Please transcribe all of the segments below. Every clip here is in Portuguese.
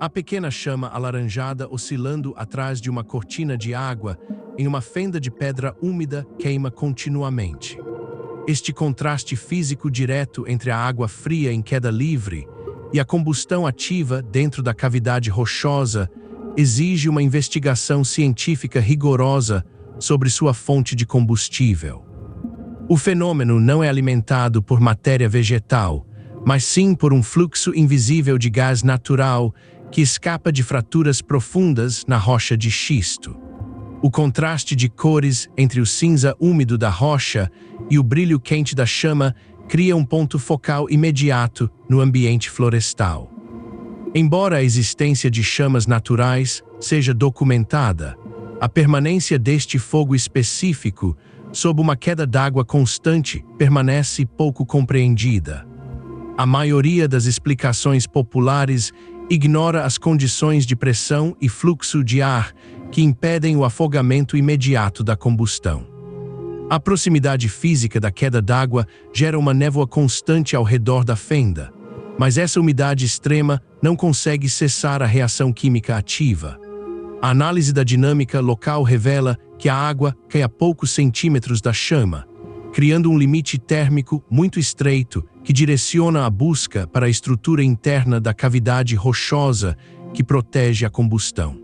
A pequena chama alaranjada oscilando atrás de uma cortina de água em uma fenda de pedra úmida queima continuamente. Este contraste físico direto entre a água fria em queda livre e a combustão ativa dentro da cavidade rochosa exige uma investigação científica rigorosa sobre sua fonte de combustível. O fenômeno não é alimentado por matéria vegetal, mas sim por um fluxo invisível de gás natural que escapa de fraturas profundas na rocha de xisto. O contraste de cores entre o cinza úmido da rocha e o brilho quente da chama cria um ponto focal imediato no ambiente florestal. Embora a existência de chamas naturais seja documentada, a permanência deste fogo específico sob uma queda d'água constante permanece pouco compreendida. A maioria das explicações populares ignora as condições de pressão e fluxo de ar que impedem o afogamento imediato da combustão. A proximidade física da queda d'água gera uma névoa constante ao redor da fenda, mas essa umidade extrema não consegue cessar a reação química ativa. A análise da dinâmica local revela que a água cai a poucos centímetros da chama, criando um limite térmico muito estreito que direciona a busca para a estrutura interna da cavidade rochosa que protege a combustão.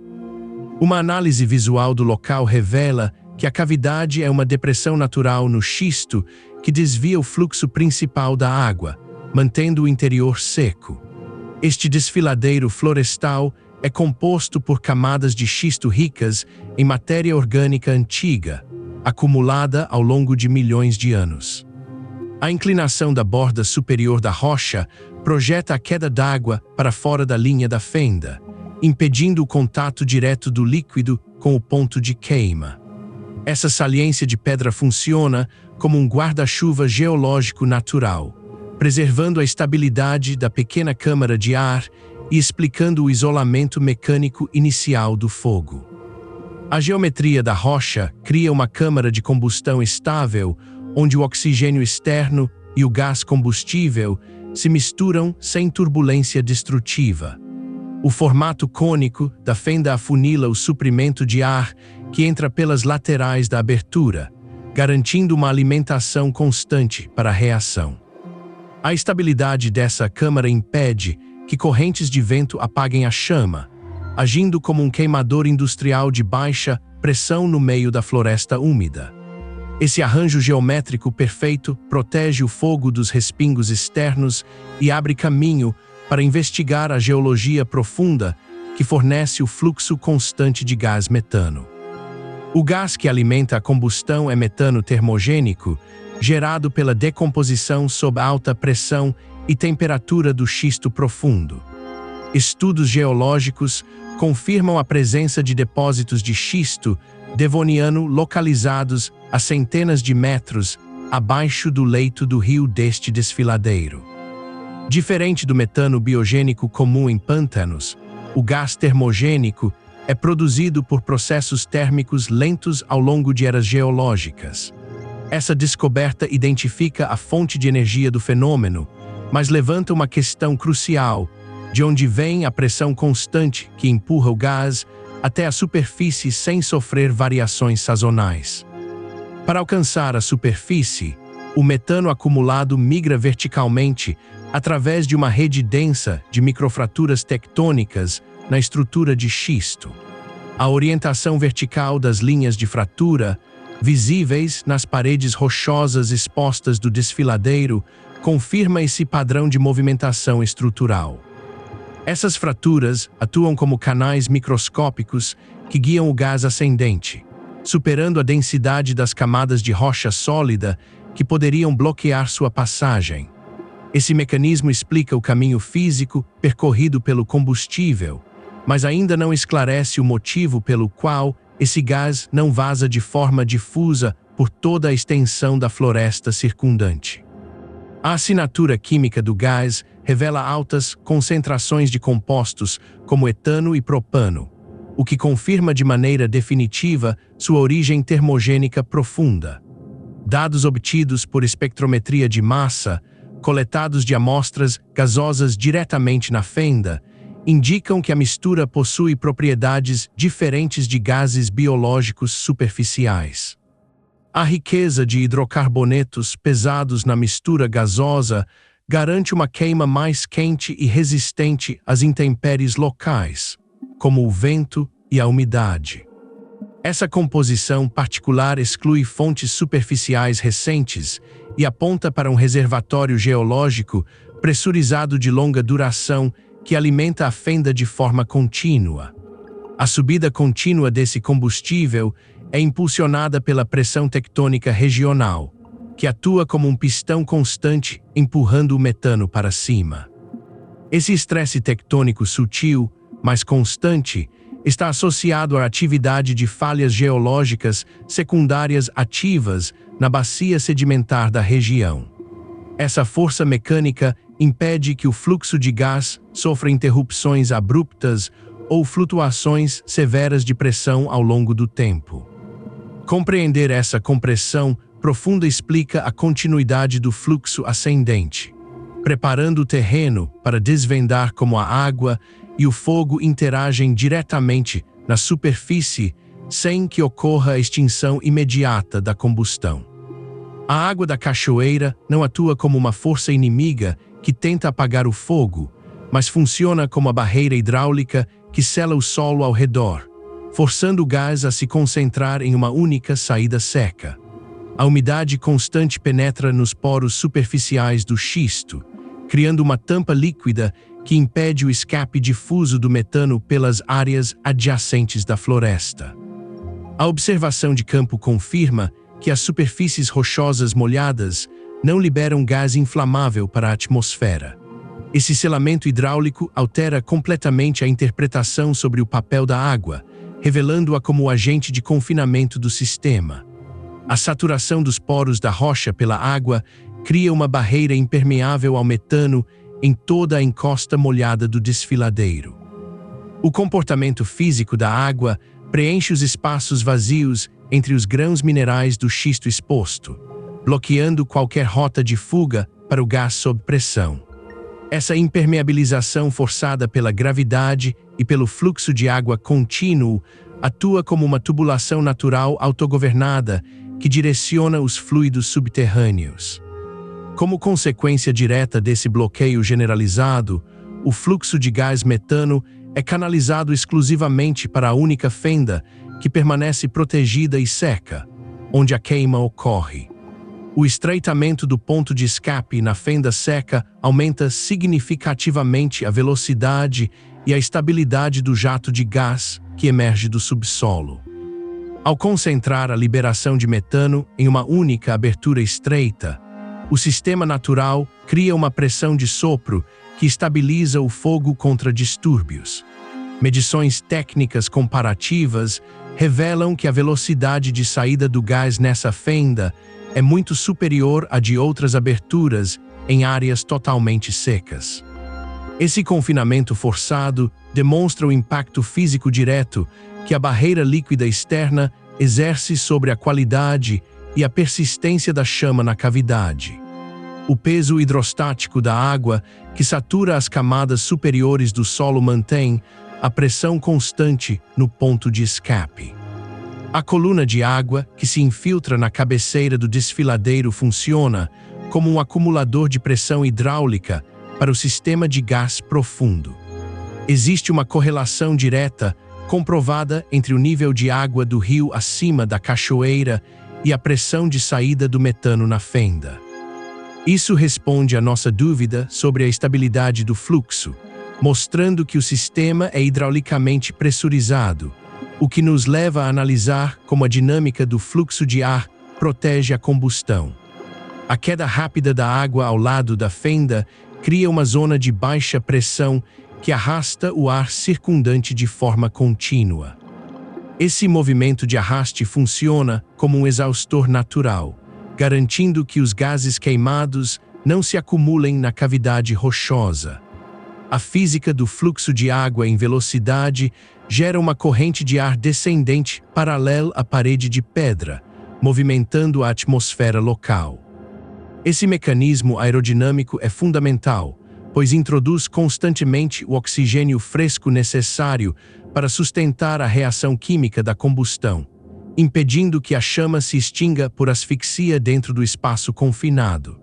Uma análise visual do local revela que a cavidade é uma depressão natural no xisto que desvia o fluxo principal da água, mantendo o interior seco. Este desfiladeiro florestal é composto por camadas de xisto ricas em matéria orgânica antiga, acumulada ao longo de milhões de anos. A inclinação da borda superior da rocha projeta a queda d'água para fora da linha da fenda, impedindo o contato direto do líquido com o ponto de queima. Essa saliência de pedra funciona como um guarda-chuva geológico natural, preservando a estabilidade da pequena câmara de ar e explicando o isolamento mecânico inicial do fogo. A geometria da rocha cria uma câmara de combustão estável, onde o oxigênio externo e o gás combustível se misturam sem turbulência destrutiva. O formato cônico da fenda afunila o suprimento de ar que entra pelas laterais da abertura, garantindo uma alimentação constante para a reação. A estabilidade dessa câmara impede que correntes de vento apaguem a chama, agindo como um queimador industrial de baixa pressão no meio da floresta úmida. Esse arranjo geométrico perfeito protege o fogo dos respingos externos e abre caminho para investigar a geologia profunda que fornece o fluxo constante de gás metano. O gás que alimenta a combustão é metano termogênico, gerado pela decomposição sob alta pressão e temperatura do xisto profundo. Estudos geológicos confirmam a presença de depósitos de xisto devoniano localizados a centenas de metros abaixo do leito do rio deste desfiladeiro. Diferente do metano biogênico comum em pântanos, o gás termogênico é produzido por processos térmicos lentos ao longo de eras geológicas. Essa descoberta identifica a fonte de energia do fenômeno, mas levanta uma questão crucial: de onde vem a pressão constante que empurra o gás até a superfície sem sofrer variações sazonais? Para alcançar a superfície, o metano acumulado migra verticalmente através de uma rede densa de microfraturas tectônicas na estrutura de xisto. A orientação vertical das linhas de fratura, visíveis nas paredes rochosas expostas do desfiladeiro, confirma esse padrão de movimentação estrutural. Essas fraturas atuam como canais microscópicos que guiam o gás ascendente, superando a densidade das camadas de rocha sólida que poderiam bloquear sua passagem. Esse mecanismo explica o caminho físico percorrido pelo combustível, mas ainda não esclarece o motivo pelo qual esse gás não vaza de forma difusa por toda a extensão da floresta circundante. A assinatura química do gás revela altas concentrações de compostos como etano e propano, o que confirma de maneira definitiva sua origem termogênica profunda. Dados obtidos por espectrometria de massa, coletados de amostras gasosas diretamente na fenda, indicam que a mistura possui propriedades diferentes de gases biológicos superficiais. A riqueza de hidrocarbonetos pesados na mistura gasosa garante uma queima mais quente e resistente às intempéries locais, como o vento e a umidade. Essa composição particular exclui fontes superficiais recentes e aponta para um reservatório geológico pressurizado de longa duração que alimenta a fenda de forma contínua. A subida contínua desse combustível é impulsionada pela pressão tectônica regional, que atua como um pistão constante empurrando o metano para cima. Esse estresse tectônico sutil, mas constante, está associado à atividade de falhas geológicas secundárias ativas na bacia sedimentar da região. Essa força mecânica impede que o fluxo de gás sofra interrupções abruptas ou flutuações severas de pressão ao longo do tempo. Compreender essa compressão profunda explica a continuidade do fluxo ascendente, preparando o terreno para desvendar como a água e o fogo interagem diretamente na superfície sem que ocorra a extinção imediata da combustão. A água da cachoeira não atua como uma força inimiga que tenta apagar o fogo, mas funciona como a barreira hidráulica que sela o solo ao redor, forçando o gás a se concentrar em uma única saída seca. A umidade constante penetra nos poros superficiais do xisto, criando uma tampa líquida que impede o escape difuso do metano pelas áreas adjacentes da floresta. A observação de campo confirma que as superfícies rochosas molhadas não liberam gás inflamável para a atmosfera. Esse selamento hidráulico altera completamente a interpretação sobre o papel da água, revelando-a como agente de confinamento do sistema. A saturação dos poros da rocha pela água cria uma barreira impermeável ao metano em toda a encosta molhada do desfiladeiro. O comportamento físico da água preenche os espaços vazios entre os grãos minerais do xisto exposto, bloqueando qualquer rota de fuga para o gás sob pressão. Essa impermeabilização forçada pela gravidade e pelo fluxo de água contínuo atua como uma tubulação natural autogovernada que direciona os fluidos subterrâneos. Como consequência direta desse bloqueio generalizado, o fluxo de gás metano é canalizado exclusivamente para a única fenda que permanece protegida e seca, onde a queima ocorre. O estreitamento do ponto de escape na fenda seca aumenta significativamente a velocidade e a estabilidade do jato de gás que emerge do subsolo. Ao concentrar a liberação de metano em uma única abertura estreita, o sistema natural cria uma pressão de sopro que estabiliza o fogo contra distúrbios. Medições técnicas comparativas revelam que a velocidade de saída do gás nessa fenda é muito superior à de outras aberturas em áreas totalmente secas. Esse confinamento forçado demonstra o impacto físico direto que a barreira líquida externa exerce sobre a qualidade e a persistência da chama na cavidade. O peso hidrostático da água, que satura as camadas superiores do solo, mantém a pressão constante no ponto de escape. A coluna de água, que se infiltra na cabeceira do desfiladeiro, funciona como um acumulador de pressão hidráulica para o sistema de gás profundo. Existe uma correlação direta comprovada entre o nível de água do rio acima da cachoeira e a pressão de saída do metano na fenda. Isso responde à nossa dúvida sobre a estabilidade do fluxo, mostrando que o sistema é hidraulicamente pressurizado, o que nos leva a analisar como a dinâmica do fluxo de ar protege a combustão. A queda rápida da água ao lado da fenda cria uma zona de baixa pressão que arrasta o ar circundante de forma contínua. Esse movimento de arraste funciona como um exaustor natural, garantindo que os gases queimados não se acumulem na cavidade rochosa. A física do fluxo de água em velocidade gera uma corrente de ar descendente paralela à parede de pedra, movimentando a atmosfera local. Esse mecanismo aerodinâmico é fundamental, pois introduz constantemente o oxigênio fresco necessário para sustentar a reação química da combustão, impedindo que a chama se extinga por asfixia dentro do espaço confinado.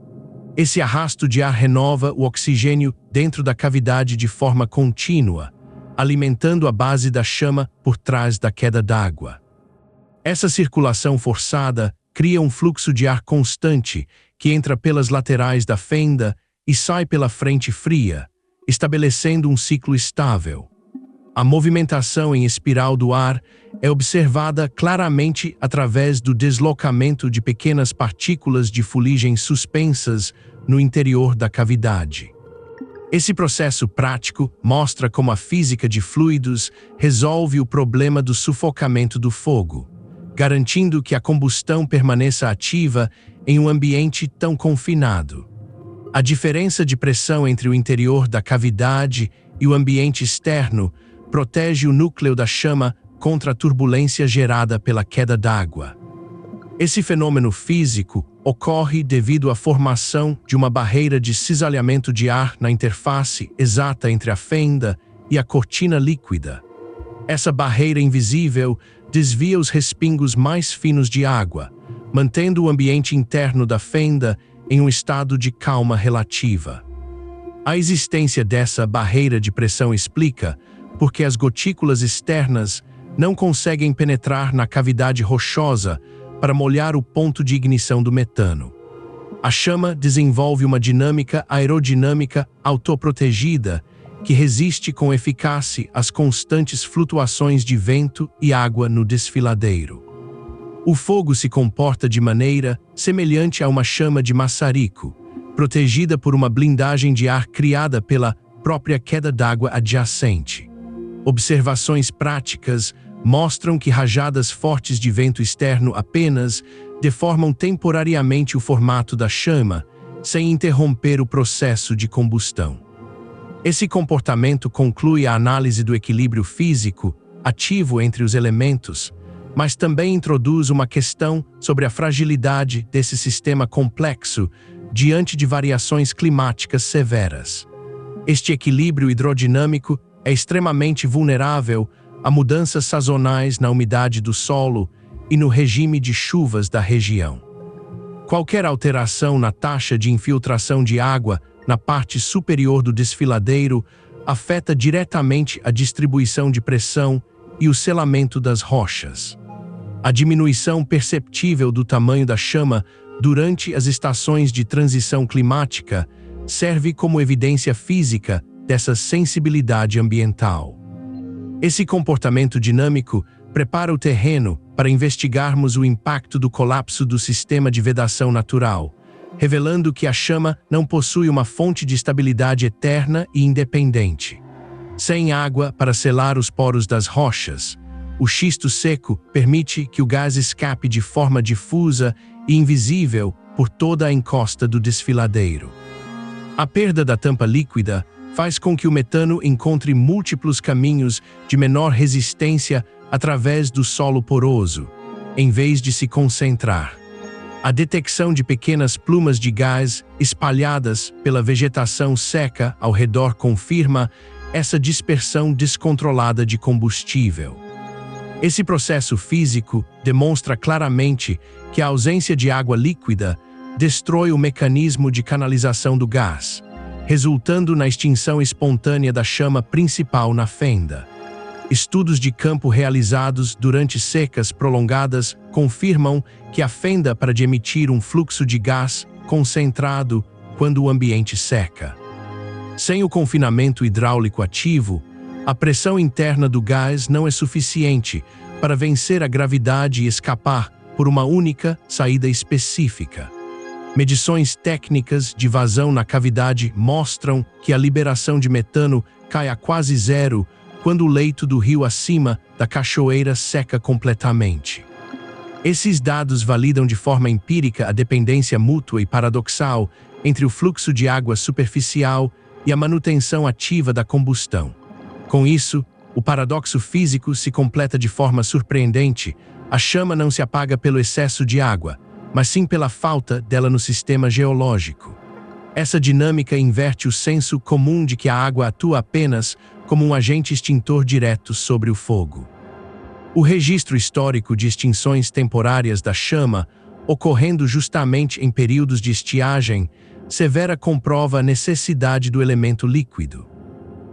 Esse arrasto de ar renova o oxigênio dentro da cavidade de forma contínua, alimentando a base da chama por trás da queda d'água. Essa circulação forçada cria um fluxo de ar constante que entra pelas laterais da fenda e sai pela frente fria, estabelecendo um ciclo estável. A movimentação em espiral do ar é observada claramente através do deslocamento de pequenas partículas de fuligem suspensas no interior da cavidade. Esse processo prático mostra como a física de fluidos resolve o problema do sufocamento do fogo, garantindo que a combustão permaneça ativa em um ambiente tão confinado. A diferença de pressão entre o interior da cavidade e o ambiente externo protege o núcleo da chama contra a turbulência gerada pela queda d'água. Esse fenômeno físico ocorre devido à formação de uma barreira de cisalhamento de ar na interface exata entre a fenda e a cortina líquida. Essa barreira invisível desvia os respingos mais finos de água, mantendo o ambiente interno da fenda em um estado de calma relativa. A existência dessa barreira de pressão explica por que as gotículas externas não conseguem penetrar na cavidade rochosa para molhar o ponto de ignição do metano. A chama desenvolve uma dinâmica aerodinâmica autoprotegida que resiste com eficácia às constantes flutuações de vento e água no desfiladeiro. O fogo se comporta de maneira semelhante a uma chama de maçarico, protegida por uma blindagem de ar criada pela própria queda d'água adjacente. Observações práticas mostram que rajadas fortes de vento externo apenas deformam temporariamente o formato da chama, sem interromper o processo de combustão. Esse comportamento conclui a análise do equilíbrio físico ativo entre os elementos, mas também introduz uma questão sobre a fragilidade desse sistema complexo diante de variações climáticas severas. Este equilíbrio hidrodinâmico é extremamente vulnerável a mudanças sazonais na umidade do solo e no regime de chuvas da região. Qualquer alteração na taxa de infiltração de água na parte superior do desfiladeiro afeta diretamente a distribuição de pressão e o selamento das rochas. A diminuição perceptível do tamanho da chama durante as estações de transição climática serve como evidência física dessa sensibilidade ambiental. Esse comportamento dinâmico prepara o terreno para investigarmos o impacto do colapso do sistema de vedação natural, revelando que a chama não possui uma fonte de estabilidade eterna e independente. Sem água para selar os poros das rochas, o xisto seco permite que o gás escape de forma difusa e invisível por toda a encosta do desfiladeiro. A perda da tampa líquida faz com que o metano encontre múltiplos caminhos de menor resistência através do solo poroso, em vez de se concentrar. A detecção de pequenas plumas de gás espalhadas pela vegetação seca ao redor confirma essa dispersão descontrolada de combustível. Esse processo físico demonstra claramente que a ausência de água líquida destrói o mecanismo de canalização do gás, resultando na extinção espontânea da chama principal na fenda. Estudos de campo realizados durante secas prolongadas confirmam que a fenda para de emitir um fluxo de gás concentrado quando o ambiente seca. Sem o confinamento hidráulico ativo, a pressão interna do gás não é suficiente para vencer a gravidade e escapar por uma única saída específica. Medições técnicas de vazão na cavidade mostram que a liberação de metano cai a quase zero quando o leito do rio acima da cachoeira seca completamente. Esses dados validam de forma empírica a dependência mútua e paradoxal entre o fluxo de água superficial e a manutenção ativa da combustão. Com isso, o paradoxo físico se completa de forma surpreendente. A chama não se apaga pelo excesso de água, mas sim pela falta dela no sistema geológico. Essa dinâmica inverte o senso comum de que a água atua apenas como um agente extintor direto sobre o fogo. O registro histórico de extinções temporárias da chama, ocorrendo justamente em períodos de estiagem, severa comprova a necessidade do elemento líquido.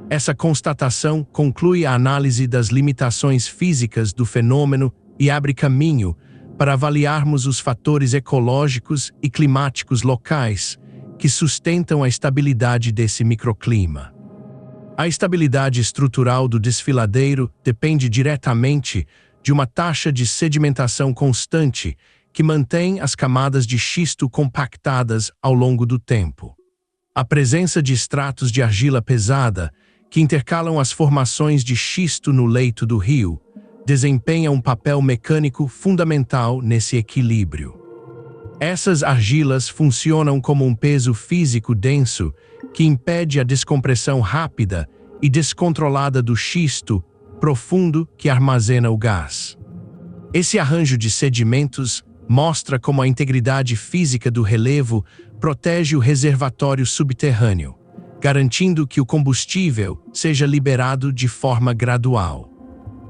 Essa constatação conclui a análise das limitações físicas do fenômeno e abre caminho para avaliarmos os fatores ecológicos e climáticos locais que sustentam a estabilidade desse microclima. A estabilidade estrutural do desfiladeiro depende diretamente de uma taxa de sedimentação constante que mantém as camadas de xisto compactadas ao longo do tempo. A presença de estratos de argila pesada, que intercalam as formações de xisto no leito do rio, desempenha um papel mecânico fundamental nesse equilíbrio. Essas argilas funcionam como um peso físico denso que impede a descompressão rápida e descontrolada do xisto profundo que armazena o gás. Esse arranjo de sedimentos mostra como a integridade física do relevo protege o reservatório subterrâneo, garantindo que o combustível seja liberado de forma gradual.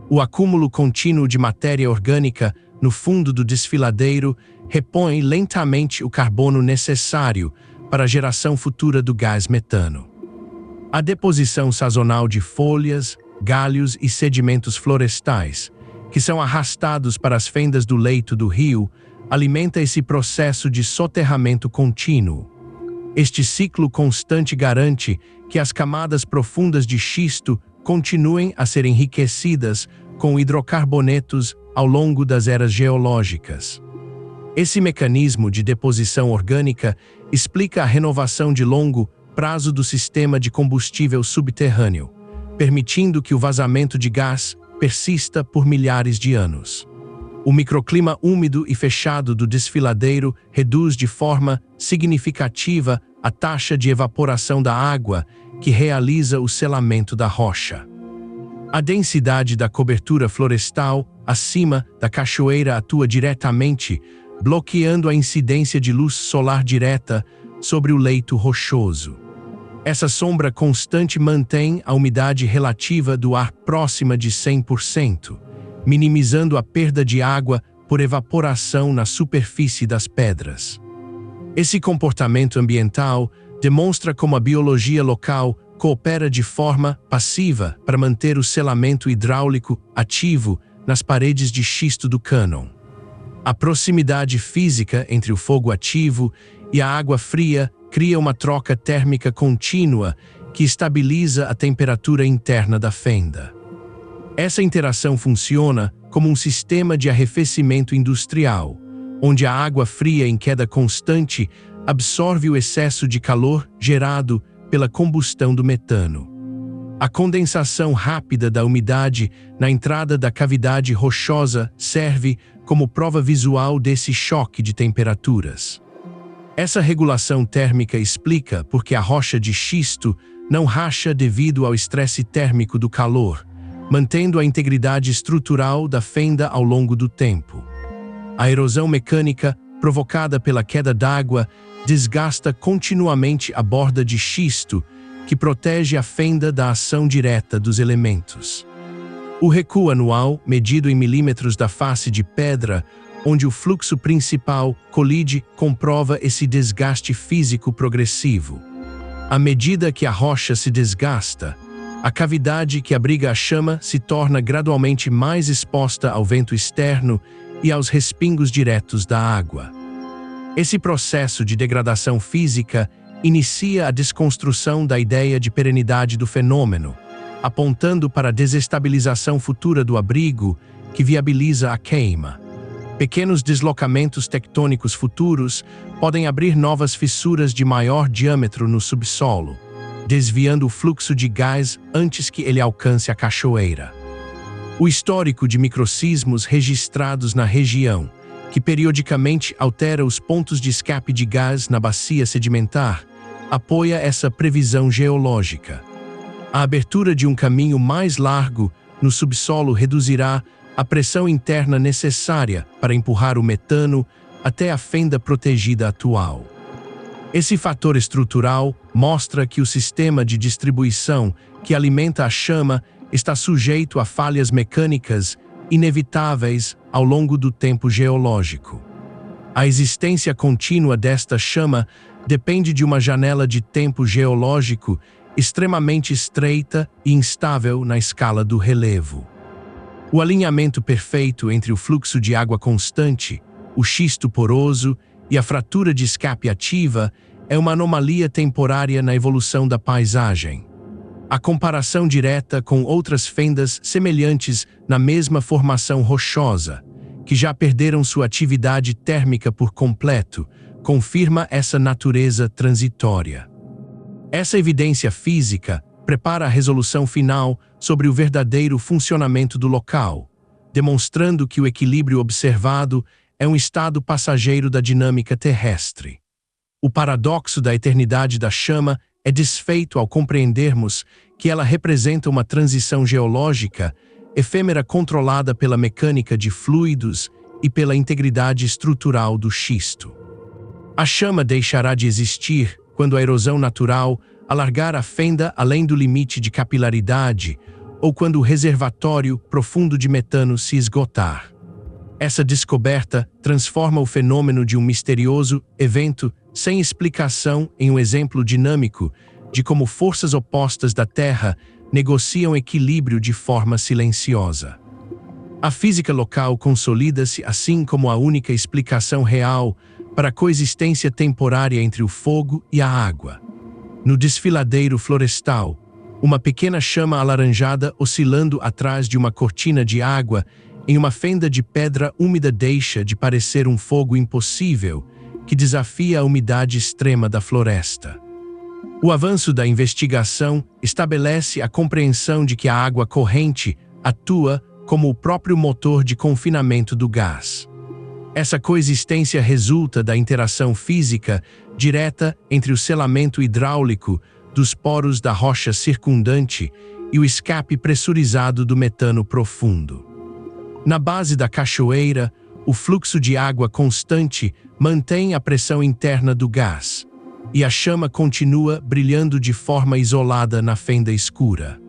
O acúmulo contínuo de matéria orgânica no fundo do desfiladeiro repõe lentamente o carbono necessário para a geração futura do gás metano. A deposição sazonal de folhas, galhos e sedimentos florestais, que são arrastados para as fendas do leito do rio, alimenta esse processo de soterramento contínuo. Este ciclo constante garante que as camadas profundas de xisto continuem a ser enriquecidas com hidrocarbonetos ao longo das eras geológicas. Esse mecanismo de deposição orgânica explica a renovação de longo prazo do sistema de combustível subterrâneo, permitindo que o vazamento de gás persista por milhares de anos. O microclima úmido e fechado do desfiladeiro reduz de forma significativa a taxa de evaporação da água que realiza o selamento da rocha. A densidade da cobertura florestal acima da cachoeira atua diretamente, bloqueando a incidência de luz solar direta sobre o leito rochoso. Essa sombra constante mantém a umidade relativa do ar próxima de 100%, minimizando a perda de água por evaporação na superfície das pedras. Esse comportamento ambiental demonstra como a biologia local coopera de forma passiva para manter o selamento hidráulico ativo nas paredes de xisto do cânon. A proximidade física entre o fogo ativo e a água fria cria uma troca térmica contínua que estabiliza a temperatura interna da fenda. Essa interação funciona como um sistema de arrefecimento industrial, onde a água fria em queda constante absorve o excesso de calor gerado pela combustão do metano. A condensação rápida da umidade na entrada da cavidade rochosa serve como prova visual desse choque de temperaturas. Essa regulação térmica explica por que a rocha de xisto não racha devido ao estresse térmico do calor, mantendo a integridade estrutural da fenda ao longo do tempo. A erosão mecânica provocada pela queda d'água desgasta continuamente a borda de xisto, que protege a fenda da ação direta dos elementos. O recuo anual, medido em milímetros da face de pedra, onde o fluxo principal colide, comprova esse desgaste físico progressivo. À medida que a rocha se desgasta, a cavidade que abriga a chama se torna gradualmente mais exposta ao vento externo e aos respingos diretos da água. Esse processo de degradação física inicia a desconstrução da ideia de perenidade do fenômeno, apontando para a desestabilização futura do abrigo que viabiliza a queima. Pequenos deslocamentos tectônicos futuros podem abrir novas fissuras de maior diâmetro no subsolo, desviando o fluxo de gás antes que ele alcance a cachoeira. O histórico de microsismos registrados na região, que periodicamente altera os pontos de escape de gás na bacia sedimentar, apoia essa previsão geológica. A abertura de um caminho mais largo no subsolo reduzirá a pressão interna necessária para empurrar o metano até a fenda protegida atual. Esse fator estrutural mostra que o sistema de distribuição que alimenta a chama está sujeito a falhas mecânicas inevitáveis ao longo do tempo geológico. A existência contínua desta chama depende de uma janela de tempo geológico extremamente estreita e instável na escala do relevo. O alinhamento perfeito entre o fluxo de água constante, o xisto poroso e a fratura de escape ativa é uma anomalia temporária na evolução da paisagem. A comparação direta com outras fendas semelhantes na mesma formação rochosa, que já perderam sua atividade térmica por completo, confirma essa natureza transitória. Essa evidência física prepara a resolução final sobre o verdadeiro funcionamento do local, demonstrando que o equilíbrio observado é um estado passageiro da dinâmica terrestre. O paradoxo da eternidade da chama é desfeito ao compreendermos que ela representa uma transição geológica efêmera controlada pela mecânica de fluidos e pela integridade estrutural do xisto. A chama deixará de existir quando a erosão natural alargar a fenda além do limite de capilaridade ou quando o reservatório profundo de metano se esgotar. Essa descoberta transforma o fenômeno de um misterioso evento sem explicação em um exemplo dinâmico de como forças opostas da Terra negociam equilíbrio de forma silenciosa. A física local consolida-se assim como a única explicação real para a coexistência temporária entre o fogo e a água. No desfiladeiro florestal, uma pequena chama alaranjada oscilando atrás de uma cortina de água em uma fenda de pedra úmida deixa de parecer um fogo impossível que desafia a umidade extrema da floresta. O avanço da investigação estabelece a compreensão de que a água corrente atua como o próprio motor de confinamento do gás. Essa coexistência resulta da interação física direta entre o selamento hidráulico dos poros da rocha circundante e o escape pressurizado do metano profundo. Na base da cachoeira, o fluxo de água constante mantém a pressão interna do gás, e a chama continua brilhando de forma isolada na fenda escura.